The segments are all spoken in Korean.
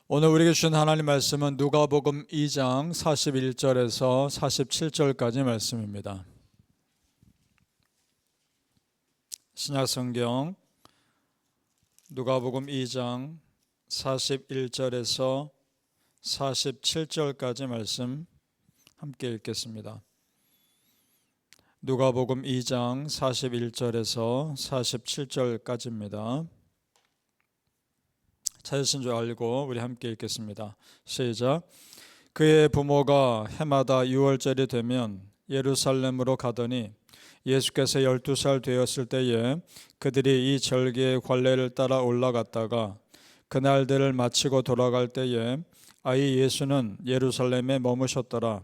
오늘 우리에게 주신 하나님 말씀은 누가복음 2장 41절에서 47절까지 말씀입니다. 신약성경 누가복음 2장 41절에서 47절까지 말씀 함께 읽겠습니다. 누가복음 2장 41절에서 47절까지입니다. 찾으신 줄 알고 우리 함께 읽겠습니다. 시작. 그의 부모가 해마다 6월절이 되면 예루살렘으로 가더니 예수께서 12살 되었을 때에 그들이 이 절기의 관례를 따라 올라갔다가 그날들을 마치고 돌아갈 때에 아이 예수는 예루살렘에 머무셨더라.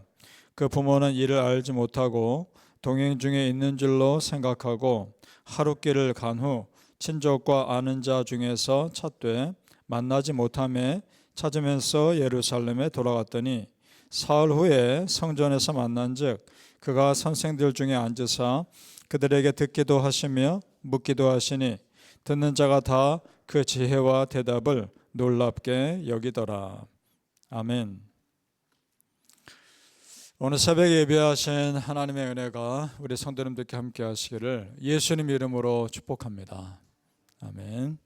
그 부모는 이를 알지 못하고 동행 중에 있는 줄로 생각하고 하룻길을 간 후 친족과 아는 자 중에서 찾되 만나지 못하며 찾으면서 예루살렘에 돌아갔더니 사흘 후에 성전에서 만난즉 그가 선생들 중에 앉으사 그들에게 듣기도 하시며 묻기도 하시니 듣는 자가 다 그 지혜와 대답을 놀랍게 여기더라. 아멘. 오늘 새벽에 예배하신 하나님의 은혜가 우리 성도님들께 함께 하시기를 예수님 이름으로 축복합니다. 아멘.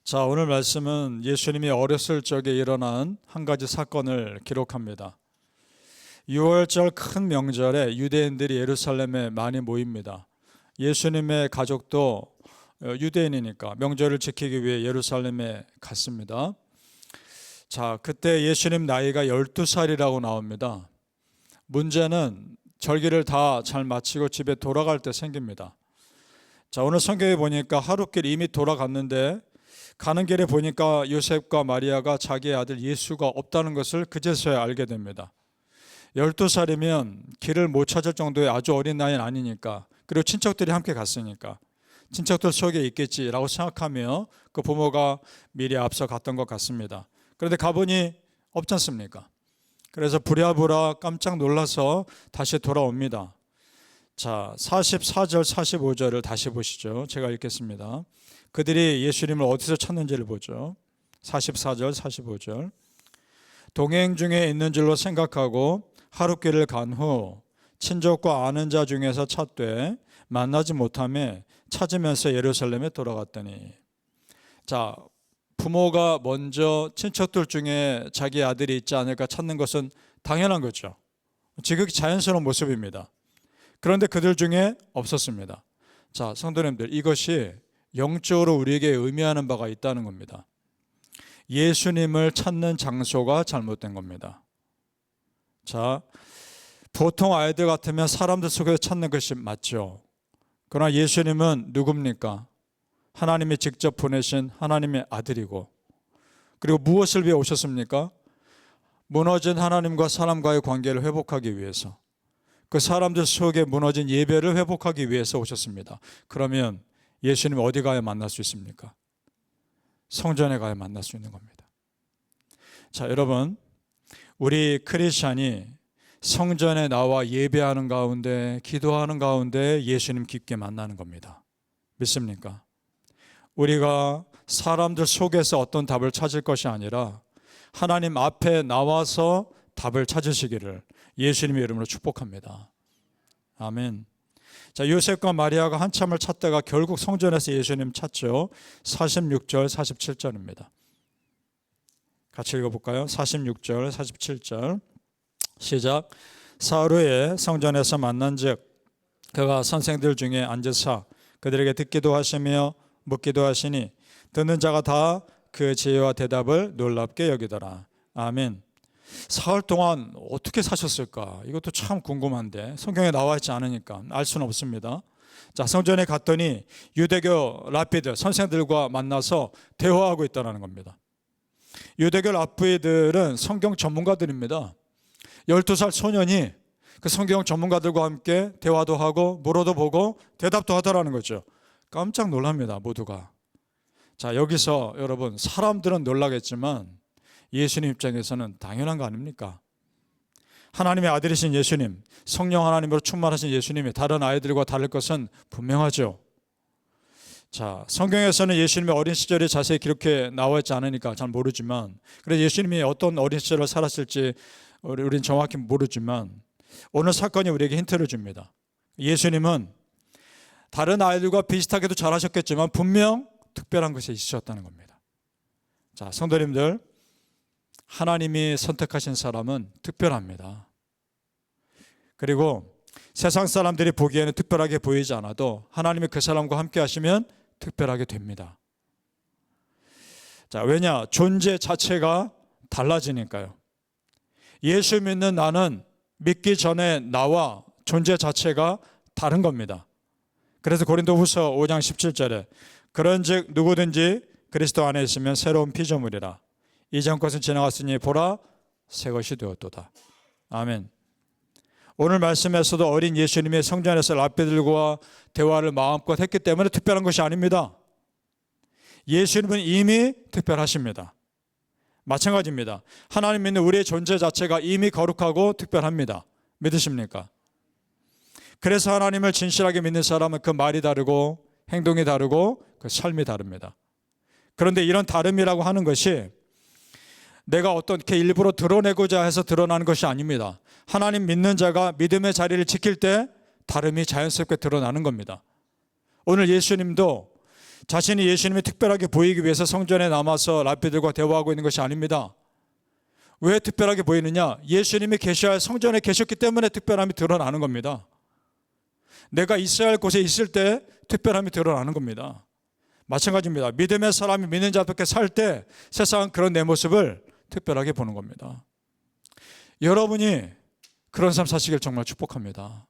자, 오늘 말씀은 예수님이 어렸을 적에 일어난 한 가지 사건을 기록합니다. 6월절 큰 명절에 유대인들이 예루살렘에 많이 모입니다. 예수님의 가족도 유대인이니까 명절을 지키기 위해 예루살렘에 갔습니다. 자, 그때 예수님 나이가 12살이라고 나옵니다. 문제는 절기를 다 잘 마치고 집에 돌아갈 때 생깁니다. 자, 오늘 성경에 보니까 하룻길 이미 돌아갔는데 가는 길에 보니까 요셉과 마리아가 자기의 아들 예수가 없다는 것을 그제서야 알게 됩니다. 12살이면 길을 못 찾을 정도의 아주 어린 나이는 아니니까, 그리고 친척들이 함께 갔으니까 친척들 속에 있겠지라고 생각하며 그 부모가 미리 앞서 갔던 것 같습니다. 그런데 가보니 없지 않습니까? 그래서 부랴부랴 깜짝 놀라서 다시 돌아옵니다. 자, 44절 45절을 다시 보시죠. 제가 읽겠습니다. 그들이 예수님을 어디서 찾는지를 보죠. 44절 45절. 동행 중에 있는 줄로 생각하고 하룻길을 간 후 친족과 아는 자 중에서 찾되 만나지 못하며 찾으면서 예루살렘에 돌아갔더니. 자, 부모가 먼저 친척들 중에 자기 아들이 있지 않을까 찾는 것은 당연한 거죠. 지극히 자연스러운 모습입니다. 그런데 그들 중에 없었습니다. 자, 성도님들, 이것이 영적으로 우리에게 의미하는 바가 있다는 겁니다. 예수님을 찾는 장소가 잘못된 겁니다. 자, 보통 아이들 같으면 사람들 속에서 찾는 것이 맞죠. 그러나 예수님은 누굽니까? 하나님이 직접 보내신 하나님의 아들이고, 그리고 무엇을 위해 오셨습니까? 무너진 하나님과 사람과의 관계를 회복하기 위해서, 그 사람들 속에 무너진 예배를 회복하기 위해서 오셨습니다. 그러면 예수님 어디 가야 만날 수 있습니까? 성전에 가야 만날 수 있는 겁니다. 자, 여러분, 우리 크리스찬이 성전에 나와 예배하는 가운데, 기도하는 가운데 예수님 깊게 만나는 겁니다. 믿습니까? 우리가 사람들 속에서 어떤 답을 찾을 것이 아니라 하나님 앞에 나와서 답을 찾으시기를 예수님의 이름으로 축복합니다. 아멘. 자, 요셉과 마리아가 한참을 찾다가 결국 성전에서 예수님 찾죠. 46절 47절입니다. 같이 읽어볼까요? 46절 47절 시작. 사흘 후에 성전에서 만난즉 그가 선생들 중에 앉으사 그들에게 듣기도 하시며 묻기도 하시니 듣는 자가 다 그 지혜와 대답을 놀랍게 여기더라. 아멘. 사흘 동안 어떻게 사셨을까? 이것도 참 궁금한데 성경에 나와 있지 않으니까 알 수는 없습니다. 자, 성전에 갔더니 유대교 랍비들, 선생들과 만나서 대화하고 있다는 겁니다. 유대교 랍비들은 성경 전문가들입니다. 12살 소년이 그 성경 전문가들과 함께 대화도 하고 물어도 보고 대답도 하더라는 거죠. 깜짝 놀랍니다, 모두가. 자, 여기서 여러분, 사람들은 놀라겠지만 예수님 입장에서는 당연한 거 아닙니까? 하나님의 아들이신 예수님, 성령 하나님으로 충만하신 예수님이 다른 아이들과 다를 것은 분명하죠. 자, 성경에서는 예수님의 어린 시절이 자세히 기록해 나와 있지 않으니까 잘 모르지만, 그래서 예수님이 어떤 어린 시절을 살았을지 우리는 정확히 모르지만 오늘 사건이 우리에게 힌트를 줍니다. 예수님은 다른 아이들과 비슷하게도 잘하셨겠지만 분명 특별한 것이 있으셨다는 겁니다. 자, 성도님들, 하나님이 선택하신 사람은 특별합니다. 그리고 세상 사람들이 보기에는 특별하게 보이지 않아도 하나님이 그 사람과 함께 하시면 특별하게 됩니다. 자, 왜냐? 존재 자체가 달라지니까요. 예수 믿는 나는 믿기 전에 나와 존재 자체가 다른 겁니다. 그래서 고린도후서 5장 17절에 그런즉 누구든지 그리스도 안에 있으면 새로운 피조물이라. 이전 것은 지나갔으니 보라 새 것이 되었도다. 아멘. 오늘 말씀에서도 어린 예수님의 성전에서 랍비들과 대화를 마음껏 했기 때문에 특별한 것이 아닙니다. 예수님은 이미 특별하십니다. 마찬가지입니다. 하나님 믿는 우리의 존재 자체가 이미 거룩하고 특별합니다. 믿으십니까? 그래서 하나님을 진실하게 믿는 사람은 그 말이 다르고 행동이 다르고 그 삶이 다릅니다. 그런데 이런 다름이라고 하는 것이 내가 어떻게 일부러 드러내고자 해서 드러나는 것이 아닙니다. 하나님 믿는 자가 믿음의 자리를 지킬 때 다름이 자연스럽게 드러나는 겁니다. 오늘 예수님도 자신이 예수님이 특별하게 보이기 위해서 성전에 남아서 랍비들과 대화하고 있는 것이 아닙니다. 왜 특별하게 보이느냐? 예수님이 계셔야 할 성전에 계셨기 때문에 특별함이 드러나는 겁니다. 내가 있어야 할 곳에 있을 때 특별함이 드러나는 겁니다. 마찬가지입니다. 믿음의 사람이 믿는 자답게 살 때 세상은 그런 내 모습을 특별하게 보는 겁니다. 여러분이 그런 삶 사시길 정말 축복합니다.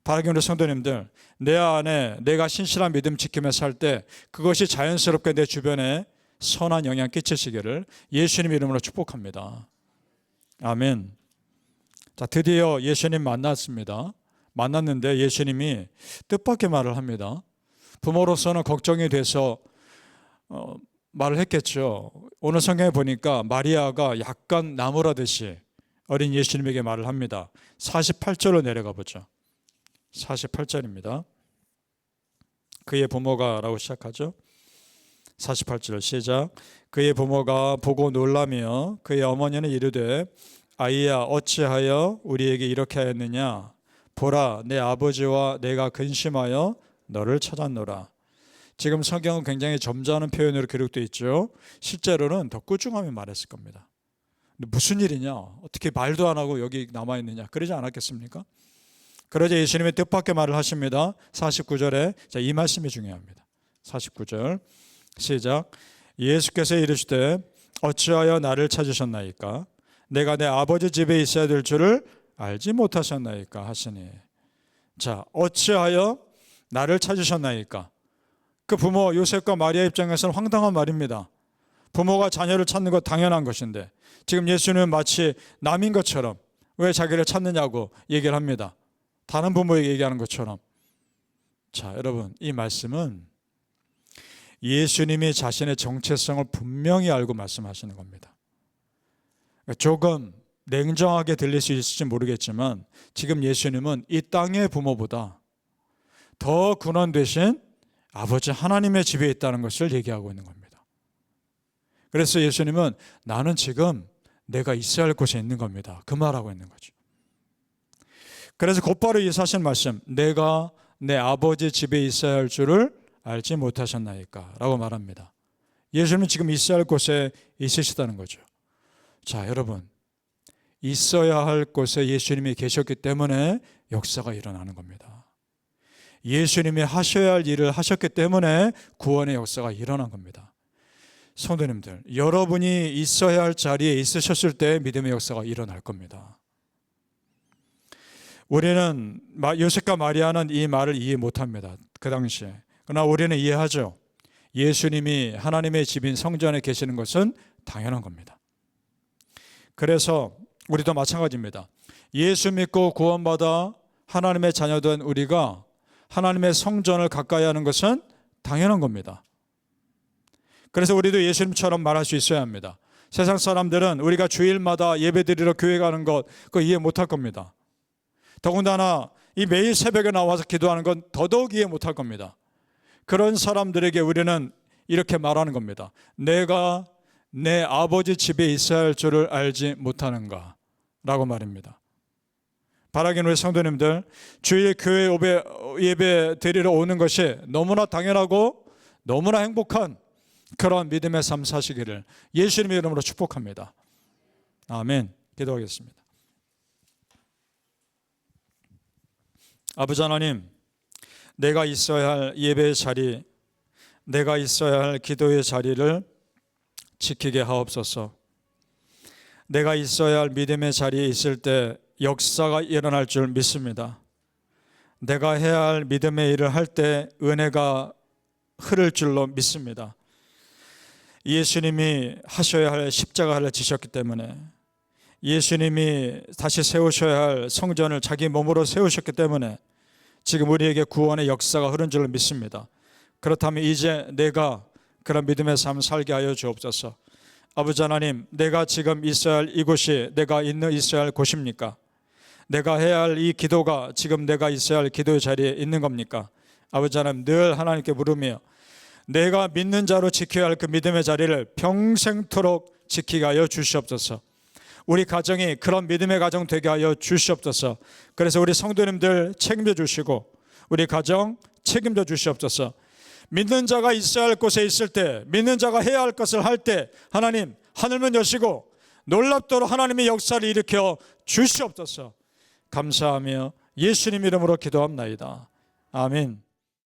바라기는 성도님들, 내 안에 내가 신실한 믿음 지키며 살 때 그것이 자연스럽게 내 주변에 선한 영향 끼치시기를 예수님 이름으로 축복합니다. 아멘. 자, 드디어 예수님 만났습니다. 만났는데 예수님이 뜻밖의 말을 합니다. 부모로서는 걱정이 돼서 말을 했겠죠. 오늘 성경에 보니까 마리아가 약간 나무라듯이 어린 예수님에게 말을 합니다. 48절로 내려가 보죠. 48절입니다. 그의 부모가 라고 시작하죠. 48절 시작. 그의 부모가 보고 놀라며 그의 어머니는 이르되 아이야 어찌하여 우리에게 이렇게 하였느냐. 보라 내 아버지와 내가 근심하여 너를 찾았노라. 지금 성경은 굉장히 점잖은 표현으로 기록되어 있죠. 실제로는 더 꾸중하며 말했을 겁니다. 근데 무슨 일이냐? 어떻게 말도 안 하고 여기 남아있느냐? 그러지 않았겠습니까? 그러자 예수님의 뜻밖의 말을 하십니다. 49절에 자, 이 말씀이 중요합니다. 49절 시작. 예수께서 이르시되 어찌하여 나를 찾으셨나이까? 내가 내 아버지 집에 있어야 될 줄을 알지 못하셨나이까 하시니. 자, 어찌하여 나를 찾으셨나이까? 그 부모 요셉과 마리아 입장에서는 황당한 말입니다. 부모가 자녀를 찾는 것 당연한 것인데 지금 예수님은 마치 남인 것처럼 왜 자기를 찾느냐고 얘기를 합니다. 다른 부모에게 얘기하는 것처럼. 자, 여러분, 이 말씀은 예수님이 자신의 정체성을 분명히 알고 말씀하시는 겁니다. 조금 냉정하게 들릴 수 있을지 모르겠지만 지금 예수님은 이 땅의 부모보다 더 근원 되신 아버지 하나님의 집에 있다는 것을 얘기하고 있는 겁니다. 그래서 예수님은 나는 지금 내가 있어야 할 곳에 있는 겁니다. 그 말하고 있는 거죠. 그래서 곧바로 예수하신 말씀, 내가 내 아버지 집에 있어야 할 줄을 알지 못하셨나이까 라고 말합니다. 예수님은 지금 있어야 할 곳에 있으시다는 거죠. 자, 여러분, 있어야 할 곳에 예수님이 계셨기 때문에 역사가 일어나는 겁니다. 예수님이 하셔야 할 일을 하셨기 때문에 구원의 역사가 일어난 겁니다. 성도님들, 여러분이 있어야 할 자리에 있으셨을 때 믿음의 역사가 일어날 겁니다. 우리는 요셉과 마리아는 이 말을 이해 못합니다. 그 당시에. 그러나 우리는 이해하죠. 예수님이 하나님의 집인 성전에 계시는 것은 당연한 겁니다. 그래서 우리도 마찬가지입니다. 예수 믿고 구원받아 하나님의 자녀된 우리가 하나님의 성전을 가까이 하는 것은 당연한 겁니다. 그래서 우리도 예수님처럼 말할 수 있어야 합니다. 세상 사람들은 우리가 주일마다 예배드리러 교회 가는 것 그거 이해 못할 겁니다. 더군다나 이 매일 새벽에 나와서 기도하는 건 더더욱 이해 못할 겁니다. 그런 사람들에게 우리는 이렇게 말하는 겁니다. 내가 내 아버지 집에 있어야 할 줄을 알지 못하는가 라고 말입니다. 바라기는 우리 성도님들, 주일 교회 예배 드리러 오는 것이 너무나 당연하고 너무나 행복한 그런 믿음의 삶 사시기를 예수님의 이름으로 축복합니다. 아멘. 기도하겠습니다. 아버지 하나님, 내가 있어야 할 예배의 자리, 내가 있어야 할 기도의 자리를 지키게 하옵소서. 내가 있어야 할 믿음의 자리에 있을 때 역사가 일어날 줄 믿습니다. 내가 해야 할 믿음의 일을 할 때 은혜가 흐를 줄로 믿습니다. 예수님이 하셔야 할 십자가를 지셨기 때문에, 예수님이 다시 세우셔야 할 성전을 자기 몸으로 세우셨기 때문에 지금 우리에게 구원의 역사가 흐른 줄로 믿습니다. 그렇다면 이제 내가 그런 믿음의 삶을 살게 하여 주옵소서. 아버지 하나님, 내가 지금 있어야 할 이곳이 내가 있어야 할 곳입니까? 내가 해야 할 이 기도가 지금 내가 있어야 할 기도의 자리에 있는 겁니까? 아버지 하나님, 늘 하나님께 물으며 내가 믿는 자로 지켜야 할 그 믿음의 자리를 평생토록 지키게 하여 주시옵소서. 우리 가정이 그런 믿음의 가정 되게 하여 주시옵소서. 그래서 우리 성도님들 책임져 주시고 우리 가정 책임져 주시옵소서. 믿는 자가 있어야 할 곳에 있을 때, 믿는 자가 해야 할 것을 할 때 하나님 하늘문 여시고 놀랍도록 하나님의 역사를 일으켜 주시옵소서. 감사하며 예수님 이름으로 기도합나이다. 아멘.